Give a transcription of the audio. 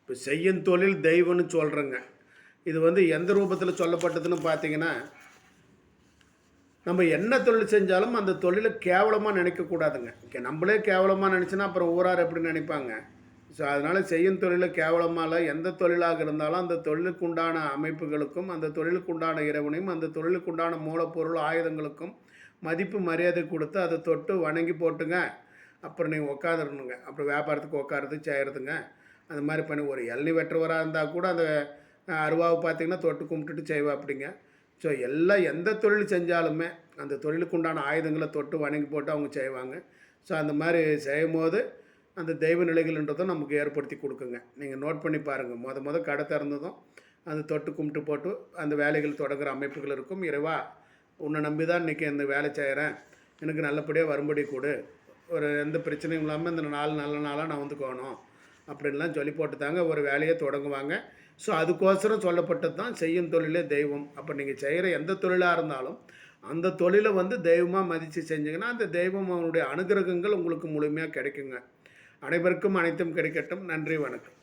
இப்போ செய்யும் தொழில் தெய்வம்னு சொல்கிறேங்க. இது வந்து எந்த ரூபத்தில் சொல்லப்பட்டதுன்னு பார்த்தீங்கன்னா, நம்ம என்ன தொழில் செஞ்சாலும் அந்த தொழிலை கேவலமாக நினைக்கக்கூடாதுங்க. நம்மளே கேவலமாக நினச்சோன்னா அப்புறம் ஊரார் எப்படி நினைப்பாங்க? ஸோ அதனால் செய்யும் தொழிலை கேவலமாக எந்த தொழிலாக இருந்தாலும் அந்த தொழிலுக்கு உண்டான அமைப்புகளுக்கும், அந்த தொழிலுக்கு உண்டான இறைவனையும், அந்த தொழிலுக்கு உண்டான மூலப்பொருள் ஆயுதங்களுக்கும் மதிப்பு மரியாதை கொடுத்து அதை தொட்டு வணங்கி போட்டுங்க. அப்புறம் நீங்கள் உட்காந்துருணுங்க. அப்புறம் வியாபாரத்துக்கு உட்காரது செய்கிறதுங்க. அந்த மாதிரி பண்ணி ஒரு இளநீ வெட்டுறவராக இருந்தால் கூட அந்த அருவாவை பார்த்தீங்கன்னா தொட்டு கும்பிட்டுட்டு செய்வாப்பிடிங்க. ஸோ எல்லாம் எந்த தொழில் செஞ்சாலுமே அந்த தொழிலுக்கு உண்டான ஆயுதங்களை தொட்டு வணங்கி போட்டு அவங்க செய்வாங்க. ஸோ அந்த மாதிரி செய்யும்போது அந்த தெய்வ நிலைகள்ன்றதும் நமக்கு ஏற்படுத்தி கொடுக்குங்க. நீங்கள் நோட் பண்ணி பாருங்கள். கடை திறந்ததும் அந்த தொட்டு கும்பிட்டு போட்டு அந்த வேலைகள் தொடங்குகிற அமைப்புகள் இருக்கும். இறைவா, உன்னை நம்பி தான் இன்றைக்கி இந்த வேலை செய்கிறேன், எனக்கு நல்லபடியாக வரும்படி கொடு, ஒரு எந்த பிரச்சனையும் இல்லாமல் இந்த நல்ல நாளாக நான் வந்துக்கணும் அப்படின்லாம் சொல்லி போட்டு தாங்க ஒரு வேலையை தொடங்குவாங்க. ஸோ அதுக்கோசரம் சொல்லப்பட்டது தான் செய்யும் தொழிலே தெய்வம். அப்போ நீங்கள் செய்கிற எந்த தொழிலாக இருந்தாலும் அந்த தொழிலை வந்து தெய்வமாக மதித்து செஞ்சிங்கன்னா அந்த தெய்வம் அவனுடைய அனுகிரகங்கள் உங்களுக்கு முழுமையாக கிடைக்குங்க. அனைவருக்கும் அனைத்தும் கிடைக்கட்டும். நன்றி, வணக்கம்.